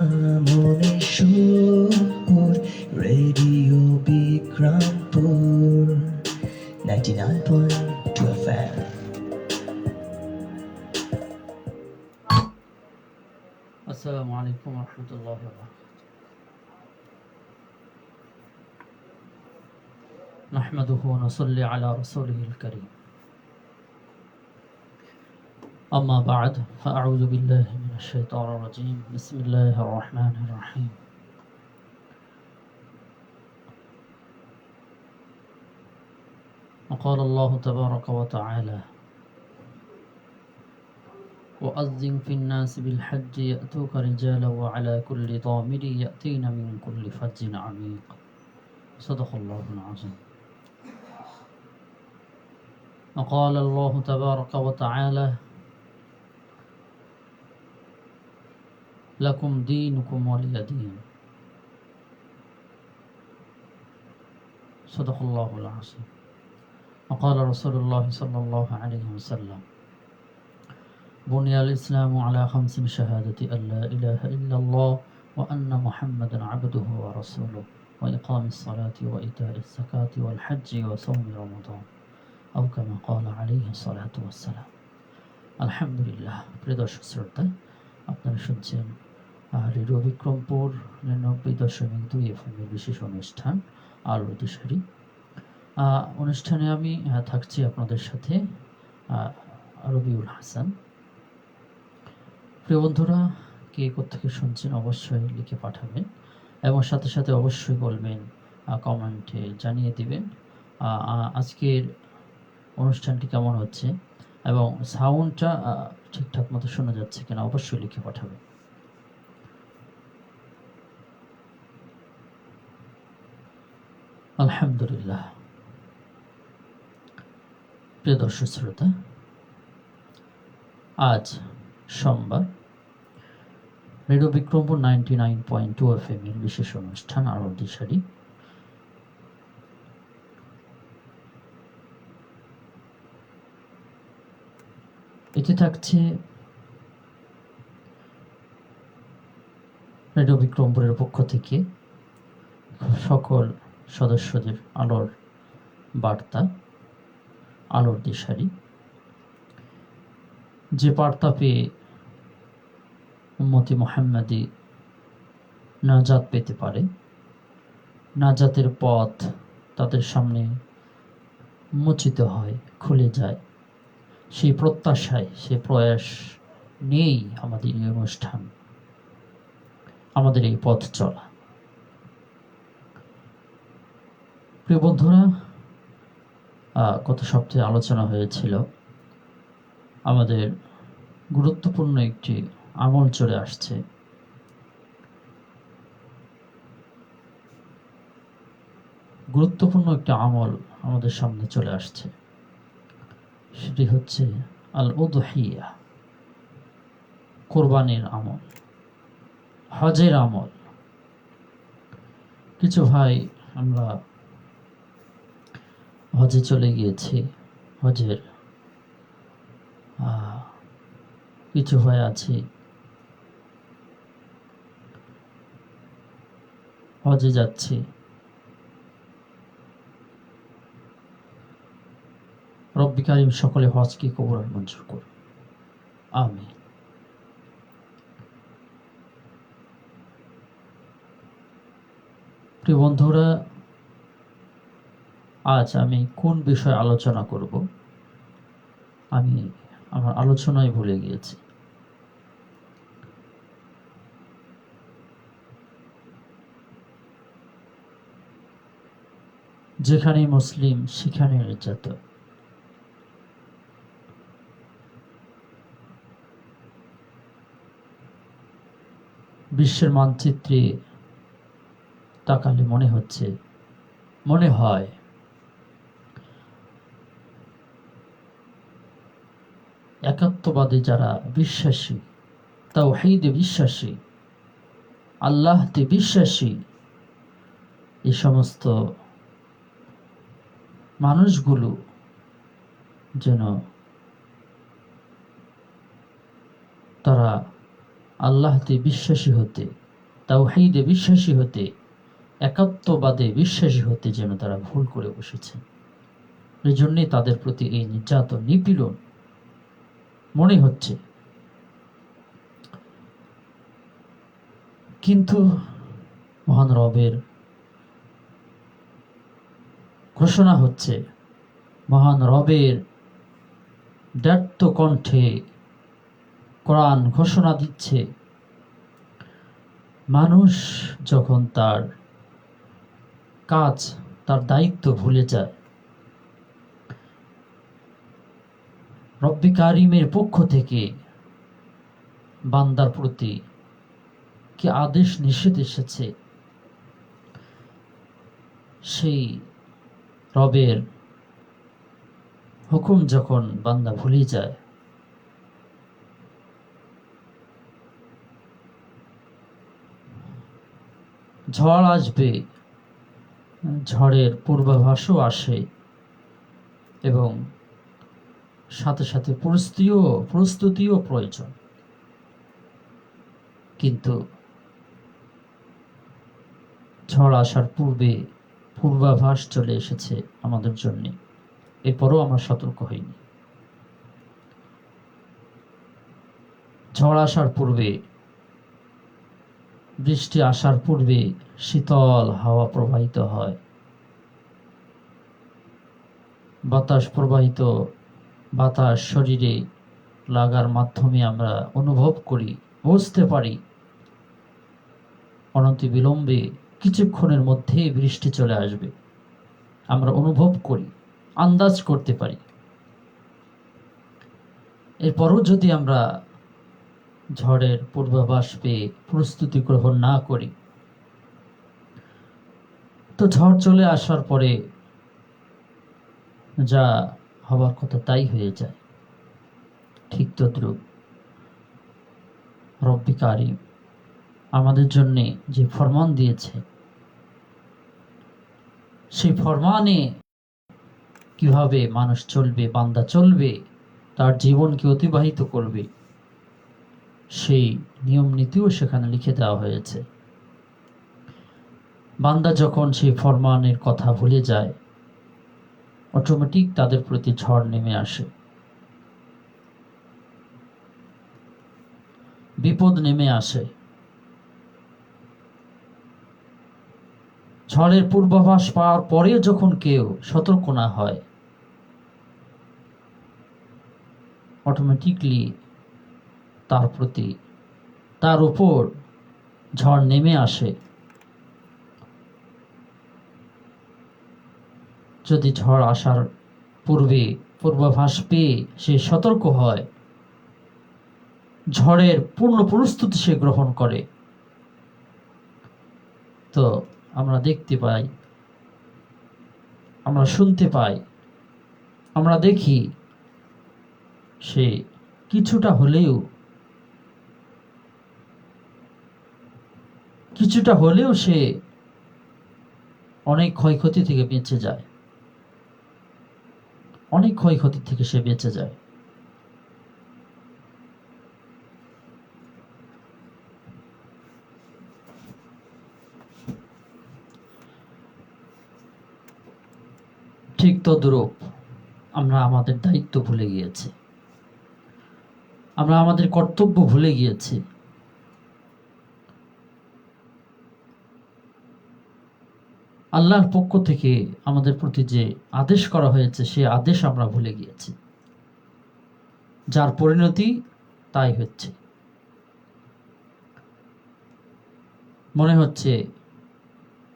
মনে সুর radio Bikrampur 99.2 FM। আসসালামু আলাইকুম রহমতুল্লাহ। নাহমাদুহু ওয়া নুসাল্লি আলা রাসূলিহিল কারীম। আম্মা বা'দ, ফাআউযু বিল্লাহি মিনাশ শাইতানির রাজীম। বিসমিল্লাহির রাহমানির রাহিম। وقال الله تبارك وتعالى: وأذن في الناس بالحج يأتوك رجالا وعلى كل ضامر يأتين من كل فج عميق। صدق الله العظيم। وقال الله تبارك وتعالى: لكم دينكم ولي دين। صدق الله العظيم। وقال رسول الله صلى الله عليه وسلم: بني الإسلام على 5 شهادة أن لا إله إلا الله وأن محمدا عبده ورسوله وإقام الصلاة وإيتاء الزكاة والحج وصوم رمضان أو كما قال عليه الصلاة والسلام। আলহামদুলিল্লাহ। প্রিয় দর্শক শ্রোতা, আপনারা শুনছেন রেডিও বিক্রমপুর 99.2 FM এর বিশেষ অনুষ্ঠান আলোর দিশারি। অনুষ্ঠানে আমি থাকছি আপনাদের সাথে রবিউল হাসান। প্রিয় বন্ধুরা, কে কোত্থেকে শুনছেন অবশ্যই লিখে পাঠাবেন এবং সাথে সাথে অবশ্যই বলবেন, কমেন্টে জানিয়ে দিবেন আজকের অনুষ্ঠানটি কেমন হচ্ছে এবং সাউন্ডটা ঠিকঠাক মতো শোনা যাচ্ছে কিনা অবশ্যই লিখে পাঠাবেন। আলহামদুলিল্লাহ। প্রিয় দর্শক শ্রোতা, আজ সোমবার রেডিও বিক্রমপুর 99.2 FM এর বিশেষ অনুষ্ঠান আলোর দিশারি। এতে থাকছে রেডিও বিক্রমপুরের পক্ষ থেকে সকল সদস্যদের আলোর বার্তা, আলোর দিশারি। যে বার্তা পেয়ে উম্মতি মুহাম্মাদি নাজাত পেতে পারে, নাজাতের পথ তাদের সামনে উন্মোচিত হয়, খুলে যায়, সেই প্রত্যাশায়, সেই প্রয়াস নিয়েই আমাদের এই অনুষ্ঠান, আমাদের এই পথ চলা। প্রিয় বন্ধুরা, গত সপ্তাহে আলোচনা হয়েছিল আমাদের গুরুত্বপূর্ণ একটি আমল চলে আসছে। গুরুত্বপূর্ণ একটি আমল আমাদের সামনে চলে আসছে, সেটি হচ্ছে আল উদহিয়া, কোরবানির আমল, হজের আমল। কিছু ভাই আমরা হজে চলে গিয়েছি, হজের কিছু ভাই আছি হজে যাচ্ছি। রব্বি কারীম সকলে হজকে কবুল আর মঞ্জুর করুন, আমিন। প্রিয় বন্ধুরা, আজ আমি কোন বিষয়ে আলোচনা করব আমি আমার আলোচনায় ভুলে গিয়েছি। যেখানে মুসলিম সেখানে নির্যাতন। বিশ্বের মানচিত্রে তাকালে মনে হয় একাত্মবাদী যারা বিশ্বাসী, তাওহীদে বিশ্বাসী, আল্লাহতে বিশ্বাসী, এই সমস্ত মানুষগুলো যেন তারা আল্লাহতে বিশ্বাসী হতে তাওহীদে বিশ্বাসী হতে, একাত্মবাদে বিশ্বাসী হতে যেন তারা ভুল করে বসেছে। এই জন্যই তাদের প্রতি এই নির্যাতন, নিপীড়ন মনে হচ্ছে। কিন্তু মহান রবের ঘোষণা হচ্ছে, মহান রবের ব্যর্থ কণ্ঠে কোরআন ঘোষণা দিচ্ছে, মানুষ যখন তার কাজ, তার দায়িত্ব ভুলে যায়, রব্বি কারিমের পক্ষ থেকে বান্দার প্রতি কি আদেশ নিষেধ এসেছে, সেই রবের হুকুম যখন বান্দা ভুলে যায়, ঝড় আসবে, ঝড়ের পূর্বাভাসও আসে এবং সাথে সাথে প্রস্তুতিও প্রয়োজন। কিন্তু ঝড় আসার পূর্বে পূর্বাভাস চলে এসেছে আমাদের জন্য, এরপরও আমরা সতর্ক হইনি। ঝড় আসার পূর্বে, বৃষ্টি আসার পূর্বে শীতল হাওয়া প্রবাহিত হয়, বাতাস প্রবাহিত, বাতাস শরীরে লাগার মাধ্যমে আমরা অনুভব করি, বুঝতে পারি অনতি বিলম্বে কিছুক্ষণের মধ্যে বৃষ্টি চলে আসবে। আমরা অনুভব করি, আন্দাজ করতে পারি। এরপরও যদি আমরা ঝড়ের পূর্বাভাস পেয়ে প্রস্তুতি গ্রহণ না করি, তো ঝড় চলে আসার পরে যা হবার কথা তাই হয়ে যায়। ঠিক তদ্রূপ রব্বি কারিম আমাদের জন্যে যে ফরমান দিয়েছে, সেই ফরমানে কিভাবে মানুষ চলবে, বান্দা চলবে, তার জীবনকে অতিবাহিত করবে, সেই নিয়ম নীতিও সেখানে লিখে দেওয়া হয়েছে। বান্দা যখন সেই ফরমানের কথা ভুলে যায়, অটোমেটিক তাদের প্রতি ঝড় নেমে আসে, বিপদ নেমে আসে। ঝড়ের পূর্বাভাস পাওয়ার পরেও যখন কেউ সতর্ক না হয়, অটোমেটিকলি তার প্রতি, তার উপর ঝড় নেমে আসে। যদি ঝড় আসার পূর্বে পূর্বাভাস পেয়ে সে সতর্ক হয়, ঝড়ের পূর্ণ প্রস্তুতি সে গ্রহণ করে, তো আমরা দেখতে পাই, আমরা শুনতে পাই, আমরা দেখি সে কিছুটা হলেও সে অনেক ক্ষয়ক্ষতি থেকে বেঁচে যায়, অনেক ক্ষয়ক্ষতি থেকে সে বেঁচে যায়। ঠিক তদ্রূপ আমরা আমাদের দায়িত্ব ভুলে গিয়েছি, আমরা আমাদের কর্তব্য ভুলে গিয়েছি। আল্লাহর পক্ষ থেকে আমাদের প্রতি যে আদেশ করা হয়েছে, সে আদেশ আমরা ভুলে গিয়েছি, যার পরিণতি তাই হচ্ছে। মনে হচ্ছে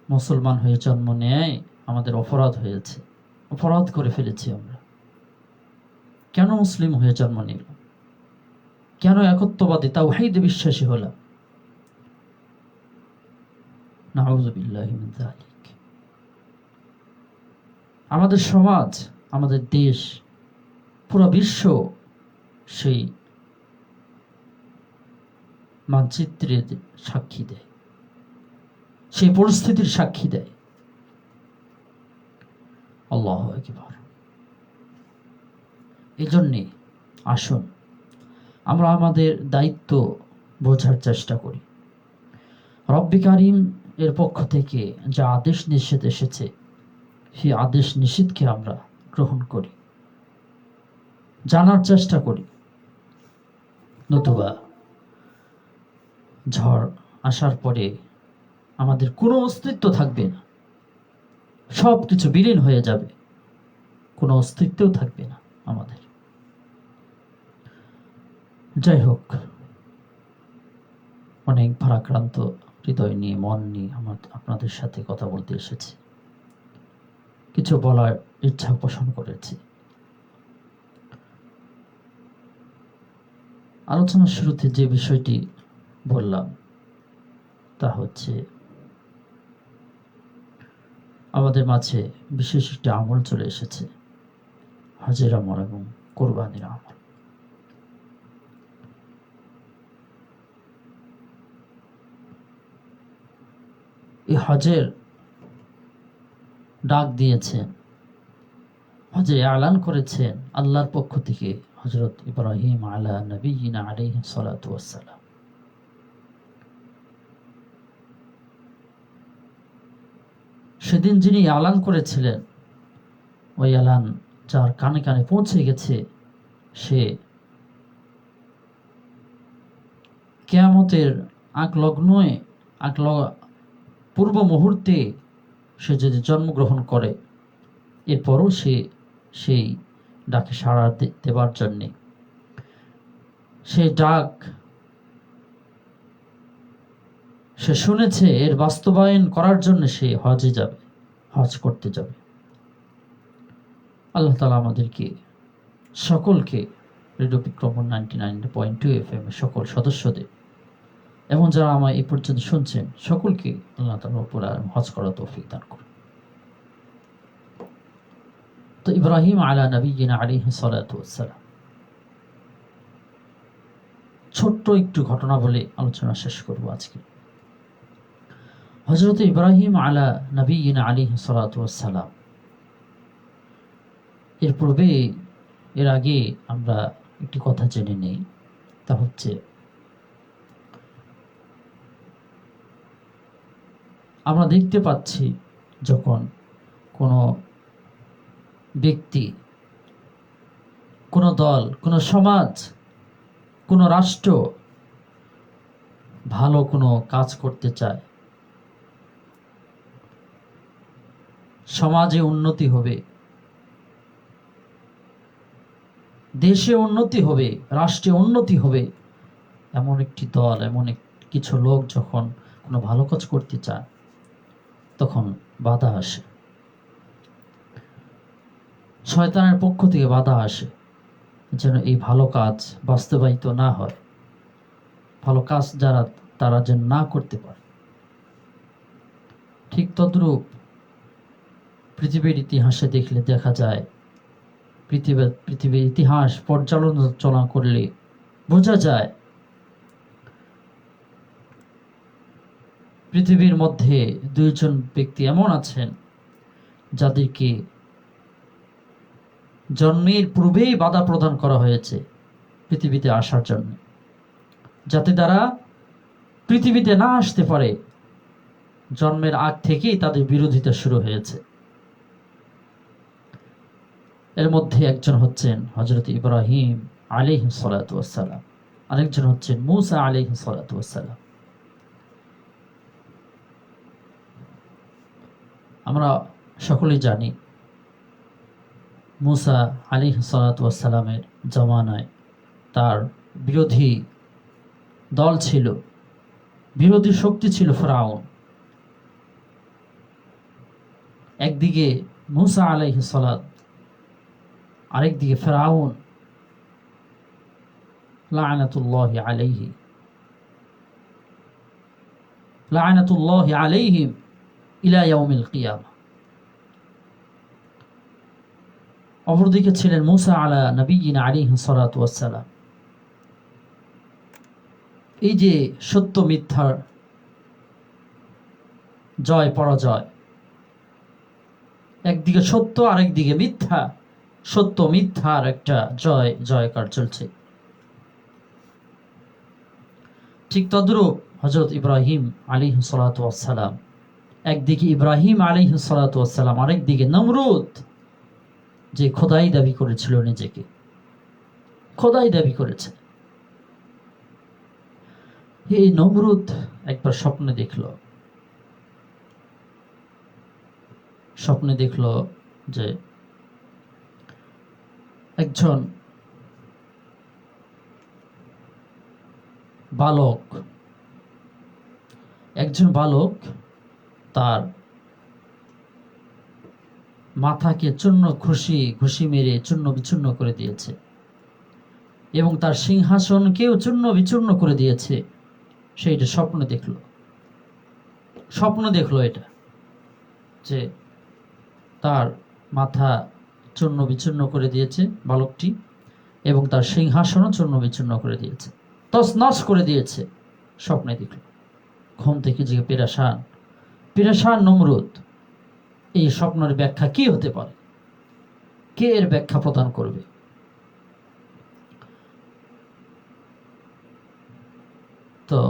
মুসলমান হয়ে জন্ম নেয় আমাদের অপরাধ হয়েছে, অপরাধ করে ফেলেছি আমরা। কেন মুসলিম হয়ে জন্ম নিলাম? কেন একত্ববাদী তাওহীদে বিশ্বাসী হলাম? নাউযু বিল্লাহি মিন যালিক। আমাদের সমাজ, আমাদের দেশ, পুরো বিশ্ব সেই মানচিত্রের সাক্ষী দেয়, সেই পরিস্থিতির সাক্ষী দেয়। আল্লাহু আকবার। এই জন্যে আসুন আমরা আমাদের দায়িত্ব বোঝার চেষ্টা করি। রব্বি কারীম এর পক্ষ থেকে যা আদেশ নিষেধ এসেছে সেই আদেশ নিষেধকে আমরা গ্রহণ করি, জানার চেষ্টা করি, নতুবা ঝড় আসার পরে আমাদের কোনো অস্তিত্ব থাকবে না, সব কিছু বিলীন হয়ে যাবে, কোনো অস্তিত্বও থাকবে না আমাদের। যাই হোক, অনেক ভারাক্রান্ত হৃদয় নিয়ে, মন নিয়ে আপনাদের সাথে কথা বলতে এসেছি, কিছু বলার ইচ্ছা পোষণ করেছি। আলোচনার শুরুতে যে বিষয়টি বললাম তা হচ্ছে আমাদের মাঝে বিশেষ একটি আমল চলে এসেছে, হজের আমল এবং কোরবানির আমল। এই হজের ডাক দিয়েছেন, হজে এলান করেছেন আল্লাহর পক্ষ থেকে হযরত ইব্রাহিম আলা নবিয়িনা আলাইহিস সালাতু ওয়াস সালাম। সেদিন যিনি এলান করেছিলেন, ওই এলান যার কানে কানে পৌঁছে গেছে, সে কিয়ামতের পূর্ব মুহূর্তে সে যদি জন্মগ্রহণ করে, এরপরও সে সেই ডাকে সাড়া দেবার জন্যে, সেই ডাক সে শুনেছে, এর বাস্তবায়ন করার জন্য সে হজে যাবে, হজ করতে যাবে। আল্লাহ তাআলা আমাদেরকে সকলকে রেডিও বিক্রমণ 99.2 FM এর সকল সদস্যদের এবং যারা আমায় এই পর্যন্ত শুনছেন সকলকে আল্লাহ তাআলা উপর হজ করার তৌফিক দান করুন। তো ইব্রাহিম আলা নবিয়িনা আলাইহিস সালাতু ওয়াস সালাম, ছোট্ট একটু ঘটনা বলে আলোচনা শেষ করব আজকে। হযরত ইব্রাহিম আলা নবিয়িনা আলাইহিস সালাতু ওয়াস সালাম, এর পূর্বে এর আগে আমরা একটি কথা জেনে নেই, তা হচ্ছে আমরা দেখতে পাচ্ছি যখন কোনো ব্যক্তি, কোনো দল, কোনো সমাজ, কোনো রাষ্ট্র ভালো কোনো কাজ করতে চায়, সমাজে উন্নতি হবে, দেশে উন্নতি হবে, রাষ্ট্রে উন্নতি হবে, এমন একটি দল, এমন কিছু লোক যখন কোনো ভালো কাজ করতে চায়, তখন বাধা আসে, শয়তানের পক্ষ থেকে বাধা আসে, যেন এই ভালো কাজ বাস্তবায়িত না হয়, ভালো কাজ তারা যেন না করতে পারে। ঠিক তদ্রূপ পৃথিবীর ইতিহাসে দেখলে দেখা যায়, পৃথিবীর ইতিহাস পর্যালোচনা করলে বোঝা যায়, পৃথিবীর মধ্যে দুইজন ব্যক্তি এমন আছেন যাদেরকে জন্মের পূর্বেই বাধা প্রদান করা হয়েছে পৃথিবীতে আসার জন্য, যাতে তারা পৃথিবীতে না আসতে পারে। জন্মের আগ থেকেই তাদের বিরোধিতা শুরু হয়েছে। এর মধ্যে একজন হচ্ছেন হযরত ইব্রাহিম আলাইহিস সালাতু ওয়াস সালাম, আরেকজন হচ্ছেন মূসা আলাইহিস সালাতু ওয়াস সালাম। আমরা সকলেই জানি মূসা আলাইহিস সালাতু ওয়াস সালামের জামানায় তার বিরোধী দল ছিল, বিরোধী শক্তি ছিল ফিরআউন। একদিকে মূসা আলাইহিস সালাত, আরেকদিকে ফিরআউন লাআনাতুল্লাহি আলাইহি, লাআনাতুল্লাহি আলাইহিম ইলা ইয়াউমিল কিয়ামা। অপরদিকে ছিলেন মূসা আলা নবিয়িনা আলাইহিস সালাতু ওয়াস সালাম। এই যে সত্য মিথ্যার জয় পরাজয়, একদিকে সত্য আরেকদিকে মিথ্যা, সত্য মিথ্যার একটা জয়কার চলছে। ঠিক তদ্রূপ হযরত ইব্রাহিম আলাইহিস সালাতু ওয়াস সালাম, একদিকে ইব্রাহিম আলাইহিস সালাতু ওয়াস সালাম, আরেকদিকে নমরুদ, যে খোদাই দাবি করেছিল, নিজেকে খোদাই দাবি করেছে। এই নমরুদ একবার স্বপ্নে দেখলো যে একজন বালক তার মাথাকে ঘুষি মেরে চূর্ণ বিচূর্ণ করে দিয়েছে এবং তার সিংহাসনকেও চূর্ণ বিচূর্ণ করে দিয়েছে। সেইটা স্বপ্ন দেখলো এটা, যে তার মাথা চূর্ণ বিচূর্ণ করে দিয়েছে বালকটি, এবং তার সিংহাসনও চূর্ণ বিচূর্ণ করে দিয়েছে, তছনছ করে দিয়েছে। স্বপ্নে দেখল, ঘুম থেকে জেগে পেরেশান নমরুদ। এই স্বপ্নের ব্যাখ্যা কি হতে পারে? কে এর ব্যাখ্যা প্রদান করবে? তো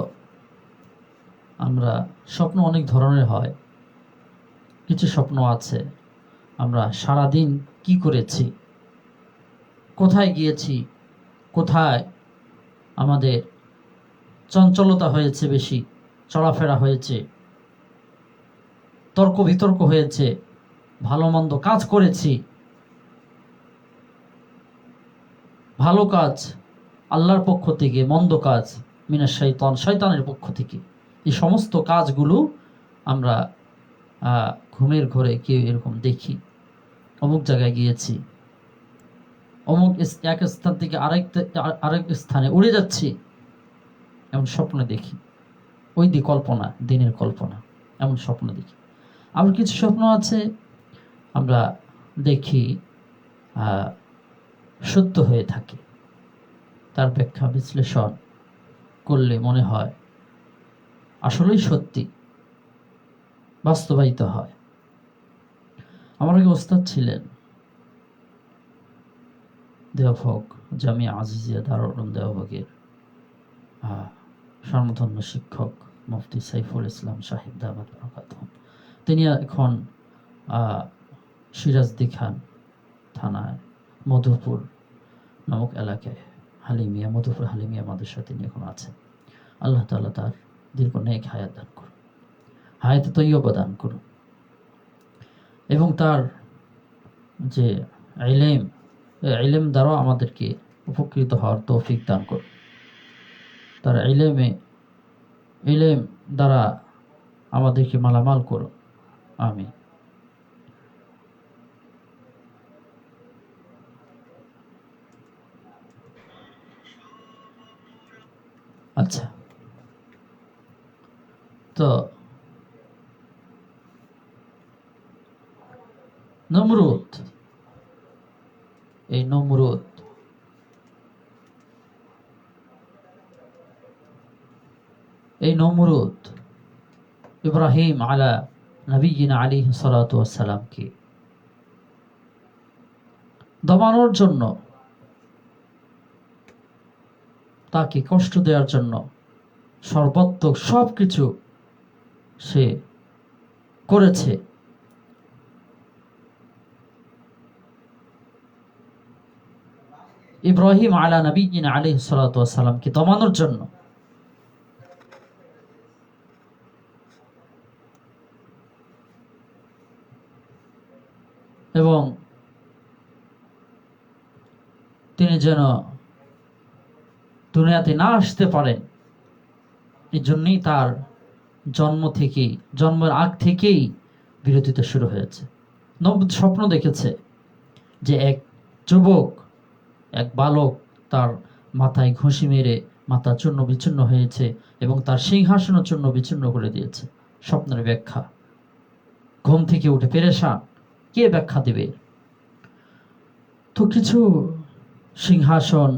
আমরা স্বপ্ন অনেক ধরনের হয়। কিছু স্বপ্ন আছে আমরা সারাদিন কি করেছি, কোথায় গিয়েছি, কোথায় আমাদের চঞ্চলতা হয়েছে, বেশি চলাফেরা হয়েছে, তর্ক বিতর্ক হয়েছে, ভালো মন্দ কাজ করেছি, ভালো কাজ আল্লাহর পক্ষ থেকে, মন্দ কাজ মিনাশ শাইতান, শয়তানের পক্ষ থেকে। এই সমস্ত কাজগুলো আমরা ঘুমের ঘরে কেউ এরকম দেখি, অমুক জায়গায় গিয়েছি, অমুক এক স্থান থেকে আরেক স্থানে উড়ে যাচ্ছি, এমন স্বপ্ন দেখি। ওই দিনের কল্পনা, এমন স্বপ্ন দেখি। আবার কিছু স্বপ্ন আছে আমরা দেখি সত্য হয়ে থাকে, তার ব্যাখ্যা বিশ্লেষণ করলে মনে হয় আসলেই সত্যি, বাস্তবায়িত হয়। আমার আগে ওস্তাদ ছিলেন দেওভোগ জামিয়া আজিজিয়া দারুল উলুম দেওভোগের স্বনামধন্য শিক্ষক মুফতি সাইফুল ইসলাম সাহেব দামাত বরকাতুহু। তিনি এখন সিরাজদি খান থানায় মধুপুর নামক এলাকায় মধুপুর হালিমিয়া মাদ্রাসা তিনি এখন আছেন। আল্লাহ তাআলা তার দীর্ঘ নেক হায়াত দান করুন, হায়াতে তৈয়বা দান করুন, এবং তার যে ইলম দ্বারা আমাদেরকে উপকৃত হওয়ার তৌফিক দান করুন। তার ইলম দ্বারা আমাদেরকে মালামাল করুন, আমিন। আচ্ছা, তো নমরুদ ইব্রাহিম আলা নবিয়িনা আলাইহিস সালাতু ওয়াস সালামকে দমানোর জন্য, তাকে কষ্ট দেওয়ার জন্য সর্বাত্মক সবকিছু সে করেছে। ইব্রাহিম আলা নবিয়িনা আলাইহিস সালাতু ওয়াস সালামকে দমানোর জন্য। এবং তিনি যেন দুনিয়াতে না আসতে পারেন, এই জন্যই তার জন্মের আগ থেকেই বিরোধিতা শুরু হয়েছে। স্বপ্ন দেখেছে যে এক বালক তার মাথায় ঘুষি মেরে মাথা চূর্ণ বিচূর্ণ হয়েছে এবং তার সিংহাসনও চূর্ণ বিচূর্ণ করে দিয়েছে। স্বপ্নের ব্যাখ্যা, ঘুম থেকে উঠে পেরেশান, কে ব্যাখ্যা দেবে? তো কিছু সিংহাসন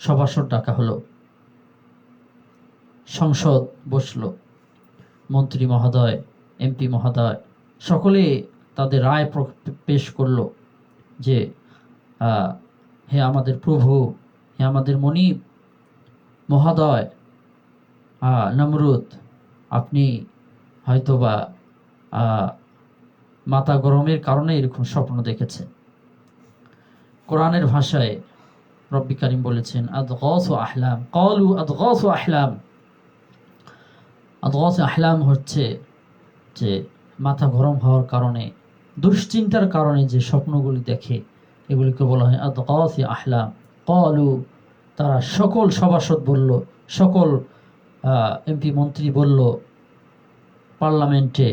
সভাসদ ডাকা হলো, সংসদ বসলো, মন্ত্রী মহোদয়, এমপি মহোদয় সকলে তাদের রায় পেশ করলো যে হে আমাদের প্রভু, হে আমাদের মনিব, মহোদয় নমরুদ, আপনি হয়তোবা মাথা গরমের কারণে এরকম স্বপ্ন দেখেছেন। কোরআনের ভাষায় রব্বি কারীম বলেছেন আদগাসু আহলাম, ক্বালু আদগাসু আহলাম। আদগাসু আহলাম হচ্ছে যে মাথা গরম হওয়ার কারণে, দুশ্চিন্তার কারণে যে স্বপ্নগুলি দেখে, এগুলিকে বলা হয় আদগাসু আহলাম। ক্বালু, তারা সকল সভাসদ বলল, সকল এমপি মন্ত্রী বলল পার্লামেন্টে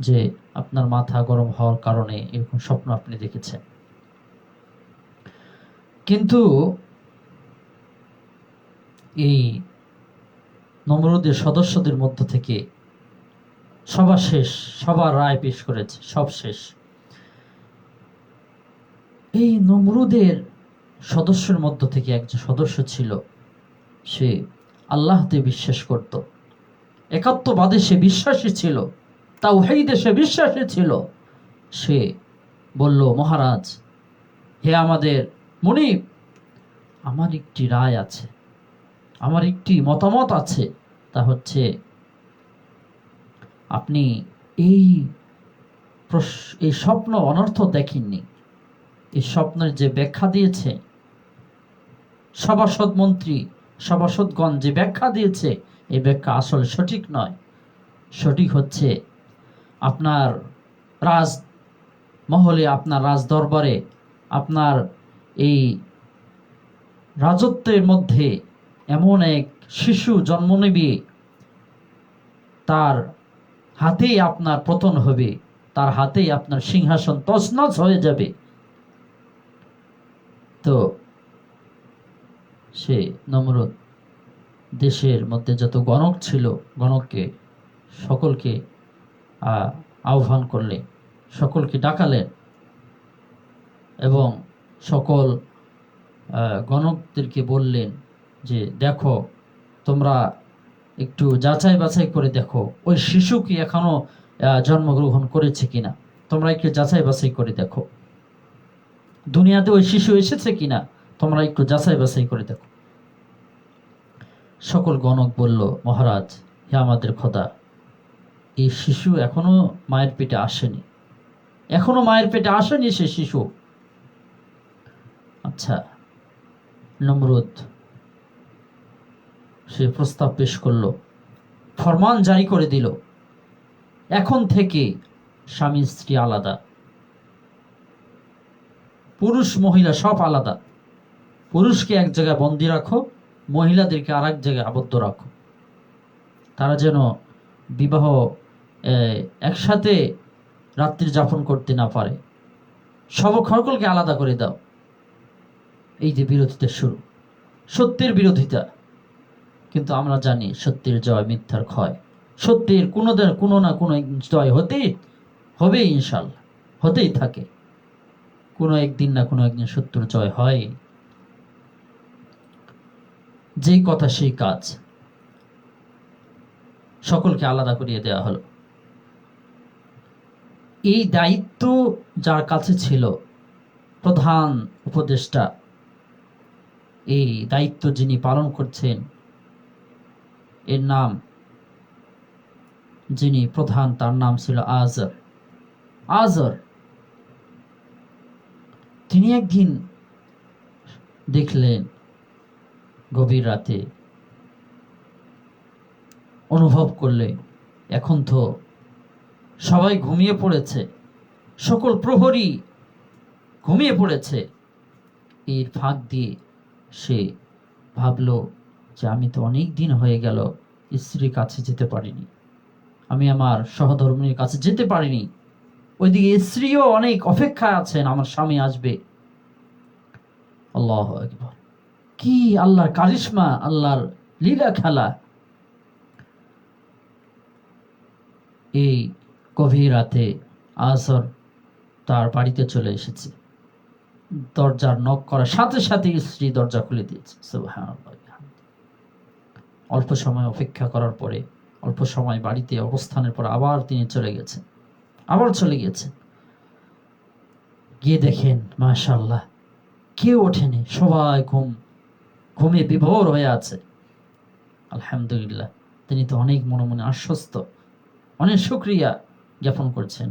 যে আপনার মাথা গরম হওয়ার কারণে এরকম স্বপ্ন আপনি দেখেছেন। কিন্তু এই নমরুদের সদস্যদের মধ্য থেকে সবার শেষ, সবার রায় পেশ করেছে, সব শেষ। এই নমরুদের সদস্যের মধ্য থেকে একজন সদস্য ছিল, সে আল্লাহতে বিশ্বাস করত, একাত্মবাদে সে বিশ্বাসী ছিল, তাওহীদে সে বিশ্বাসী ছিল। সে বলল, মহারাজ, হে আমাদের মুনিব, আমার একটি রায় আছে, আমার একটি মতামত আছে, তা হচ্ছে আপনি এই স্বপ্ন অনর্থ দেখেননি। এই স্বপ্নের যে ব্যাখ্যা দিয়েছে সভাসদ মন্ত্রী, সভাসদগণ যে ব্যাখ্যা দিয়েছে, এই ব্যাখ্যা আসলে সঠিক নয়। সঠিক হচ্ছে আপনার রাজমহলে, আপনার রাজ দরবারে, আপনার এই রাজত্বের মধ্যে এমন এক শিশু জন্ম নেবে, তার হাতেই আপনার পতন হবে, তার হাতেই আপনার সিংহাসন তছনছ হয়ে যাবে। তো সে নমরুদ দেশের মধ্যে যত গণক ছিল, গণককে সকলকে আহ্বান করলেন, সকলকে ডাকালেন এবং সকল গণকদেরকে বললেন যে দেখো, তোমরা একটু যাচাই বাছাই করে দেখো ওই শিশু কি এখনো জন্মগ্রহণ করেছে কিনা, তোমরা একটু যাচাই বাছাই করে দেখো, দুনিয়াতে ওই শিশু এসেছে কিনা তোমরা একটু যাচাই বাছাই করে দেখো। সকল গণক বলল, মহারাজ, হে আমাদের খোদা, এই শিশু এখনো মায়ের পেটে আসেনি, এখনো মায়ের পেটে আসেনি সে শিশু। আচ্ছা, নমরুদ সে প্রস্তাব পেশ করলো, ফরমান জারি করে দিল, এখন থেকে স্বামী স্ত্রী আলাদা, পুরুষ মহিলা সব আলাদা, পুরুষকে এক জায়গায় বন্দি রাখো, মহিলাদেরকে আর এক জায়গায় আবদ্ধ রাখো, তারা যেন বিবাহ একসাথে রাত্রি যাপন করতে না পারে, সকলকে আলাদা করে দাও। এই যে বিরোধিতা শুরু, সত্যের বিরোধিতা। কিন্তু আমরা জানি সত্যের জয় মিথ্যার ক্ষয়, সত্যের কোনো না কোনো জয় হতেই হবে, ইনশাল্লাহ হতেই থাকে, কোনো একদিন না কোনো একদিন সত্যের জয় হয়। যেই কথা সেই কাজ, সকলকে আলাদা করিয়ে দেওয়া হলো। এই দায়িত্ব যার কাছে ছিল, প্রধান উপদেষ্টা, এই দায়িত্ব যিনি পালন করছেন, এর নাম, যিনি প্রধান, তার নাম ছিল আজর। তিনি একদিন দেখলেন গভীর রাতে, অনুভব করলে এখন তো সবাই ঘুমিয়ে পড়েছে, সকল প্রহরী ঘুমিয়ে পড়েছে, এর ফাঁক দিয়ে সে ভাবলো যে আমি তো অনেক দিন হয়ে গেল স্ত্রীর কাছে যেতে পারিনি, আমি আমার সহধর্মিনীর কাছে যেতে পারিনি, ওইদিকে স্ত্রীও অনেক অপেক্ষায় আছেন আমার স্বামী আসবে। আল্লাহু আকবার, কি আল্লাহর কারিশমা, আল্লাহর লীলা খেলা। এই গভীর রাতে আসর তার বাড়িতে চলে এসেছে, দরজার নক করার সাথে সাথে স্ত্রী দরজা খুলে দিয়েছে। সুবহানাল্লাহ। অল্প সময় অপেক্ষা করার পরে, অল্প সময় বাড়িতে অবস্থানের পর আবার তিনি চলে গেছেন, গিয়ে দেখেন মাশাআল্লাহ কেউ ওঠেনি, সবাই ঘুমে বিভোর হয়ে আছে। আলহামদুলিল্লাহ, তিনি তো অনেক মনে মনে আশ্বস্ত, অনেক শুকরিয়া জ্ঞাপন করছেন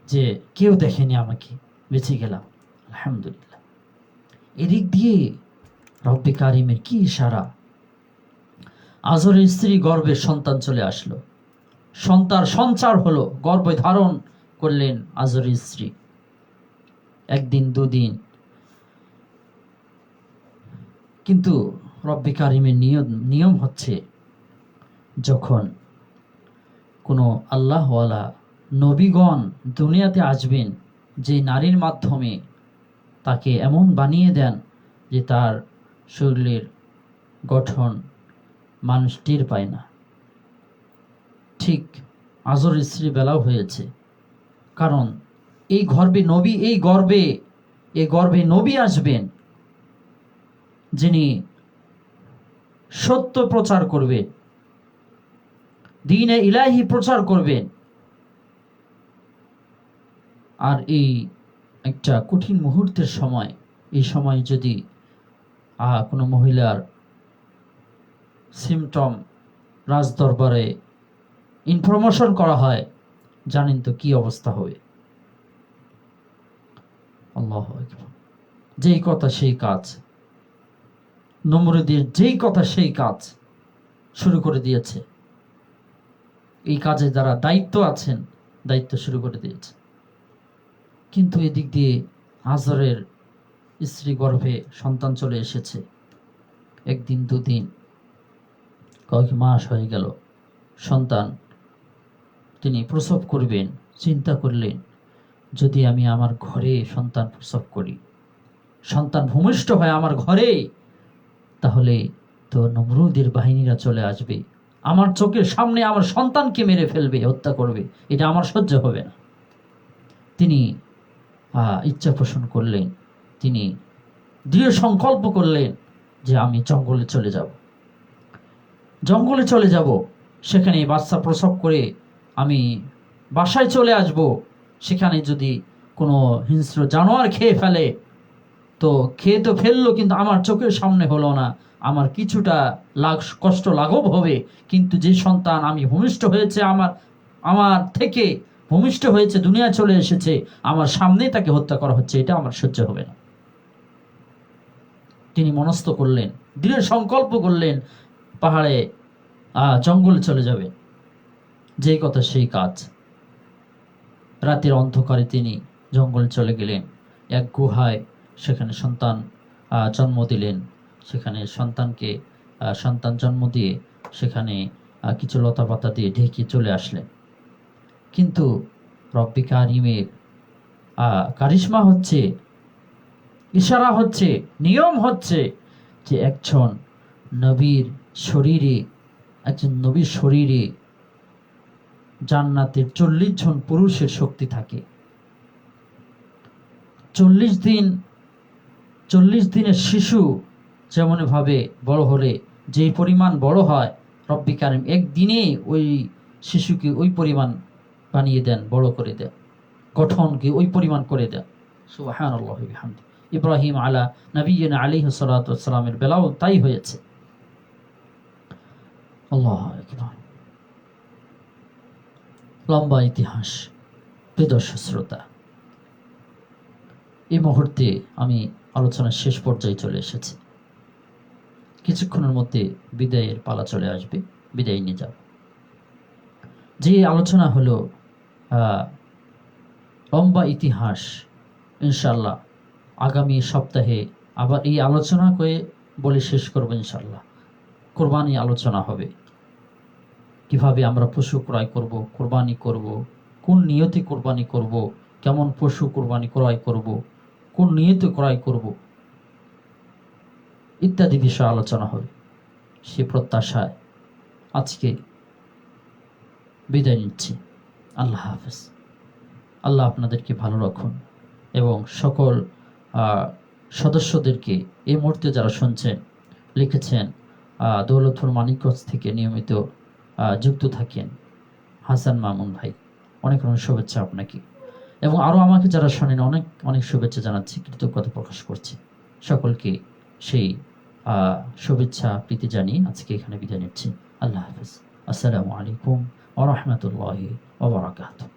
যে কেউ দেখেনি আমাকে, বেঁচে গেলাম, আলহামদুলিল্লাহ। এদিক দিয়ে রব্বে কারিমের কি ইশারা! আজরের স্ত্রী গর্ভে সন্তান চলে আসলো, সন্তান সঞ্চার হলো, গর্ভে ধারণ করলেন আজরের স্ত্রী। একদিন দুদিন, কিন্তু রব্বে কারিমের নিয়ম হচ্ছে, যখন কোনো আল্লাহওয়ালা নবীগণ দুনিয়াতে আসবেন, যে নারীর মাধ্যমে তাকে এমন বানিয়ে দেন যে তার শরীরের গঠন মানুষ টের পায় না, ঠিক আজরের স্ত্রী বেলাও হয়েছে। কারণ এই গর্ভে নবী আসবেন, যিনি সত্য প্রচার করবেন, দ্বীনে ইলাহি প্রচার করবেন। আর এই একটা কঠিন মুহূর্তের সময়, এই সময় যদি কোনো মহিলার সিমটম রাজদরবারে ইনফরমেশন করা হয়, জানেন তো কি অবস্থা হবে। আল্লাহু আকবার। যেই কথা সেই কাজ, নমরুদের যেই কথা সেই কাজ শুরু করে দিয়েছে। এই কাজে যারা দায়িত্ব আছেন, দায়িত্ব শুরু করে দিয়েছে। কিন্তু এদিক দিয়ে হাজরের স্ত্রী গর্ভে সন্তান চলে এসেছে। একদিন দুদিন, কয়েক মাস হয়ে গেল, সন্তান তিনি প্রসব করবেন। চিন্তা করলেন, যদি আমি আমার ঘরে সন্তান প্রসব করি, সন্তান ভূমিষ্ঠ হয় আমার ঘরে, তাহলে তো নমরুদের বাহিনীরা চলে আসবে, আমার চোখের সামনে আমার সন্তানকে মেরে ফেলবে, হত্যা করবে, এটা আমার সহ্য হবে না। তিনি ইচ্ছা পোষণ করলেন, তিনি দৃঢ় সংকল্প করলেন যে আমি জঙ্গলে চলে যাব, সেখানে বাচ্চা প্রসব করে আমি বাসায় চলে আসব। সেখানে যদি কোনো হিংস্র জানোয়ার খেয়ে ফেলে, তো খেয়ে তো ফেললো, কিন্তু আমার চোখের সামনে হলো না, আমার কিছুটা কষ্ট লাঘব হবে, কিন্তু যে সন্তান আমি ভূমিষ্ঠ হয়েছে, আমার থেকে ভূমিষ্ঠ হয়েছে, দুনিয়া চলে এসেছে, আমার সামনেই তাকে হত্যা করা হচ্ছে, এটা আমার সহ্য হবে না। তিনি মনস্থ করলেন, দৃঢ় সংকল্প করলেন, পাহাড়ে জঙ্গলে চলে যাবে। যেই কথা সেই কাজ। রাতের অন্ধকারে তিনি জঙ্গলে চলে গেলেন, এক গুহায়, সেখানে সন্তান জন্ম দিলেন। সেখানে সন্তান জন্ম দিয়ে সেখানে কিছু লতা পাতা দিয়ে ঢেকে চলে আসলেন। কিন্তু রব্বে কারিমের কারিশমা হচ্ছে, ইশারা হচ্ছে, নিয়ম হচ্ছে যে একজন নবীর শরীরে জান্নাতের 40 জন পুরুষের শক্তি থাকে। 40 দিনের শিশু যেমন ভাবে বড় হলে যে পরিমাণ বড় হয়, রব্বে কারিম একদিনে ওই শিশুকে ওই পরিমাণ বানিয়ে দেন, বড় করে দেন, গঠনকে ওই পরিমাণ করে দেন। সুবহানাল্লাহি ওয়া বিহামদিহি। ইব্রাহিম আলা নবিয়িনা আলাইহিস সালাতু ওয়াস সালামের বেলাও তাই হয়েছে। আল্লাহু আকবার। লম্বা ইতিহাস, প্রিয় দর্শক শ্রোতা। এই মুহূর্তে আমি আলোচনার শেষ পর্যায়ে চলে এসেছি। কিছুক্ষণের মধ্যে বিদায়ের পালা চলে আসবে, বিদায় নিয়ে যাব। যে আলোচনা হলো লম্বা ইতিহাস, ইনশাল্লাহ আগামী সপ্তাহে আবার এই আলোচনা করে বলে শেষ করব ইনশাল্লাহ। কোরবানি আলোচনা হবে, কিভাবে আমরা পশু ক্রয় করব, কোরবানি করব, কোন নিয়তে কোরবানি করব, কেমন পশু কোরবানি ক্রয় করব, কোন নিয়তে ক্রয় করব, ইত্যাদি বিষয় আলোচনা হবে। সে প্রত্যাশায় আজকে বিদায় নিচ্ছি। আল্লাহ হাফেজ। আল্লাহ আপনাদেরকে ভালো রাখুন এবং সকল সদস্যদেরকে এই মুহূর্তে যারা শুনছেন, লিখেছেন, দৌলতপুর মানিকগঞ্জ থেকে নিয়মিত যুক্ত থাকেন হাসান মামুন ভাই, অনেক অনেক শুভেচ্ছা আপনাকে, এবং আরও আমাকে যারা শোনেন অনেক অনেক শুভেচ্ছা জানাচ্ছি, কৃতজ্ঞতা প্রকাশ করছি সকলকে সেই শুভেচ্ছা প্রীতি জানিয়ে আজকে এখানে বিদায় নিচ্ছি। আল্লাহ হাফেজ। আসসালামু আলাইকুম ওয়া রাহমাতুল্লাহি ওয়া বারাকাতুহু।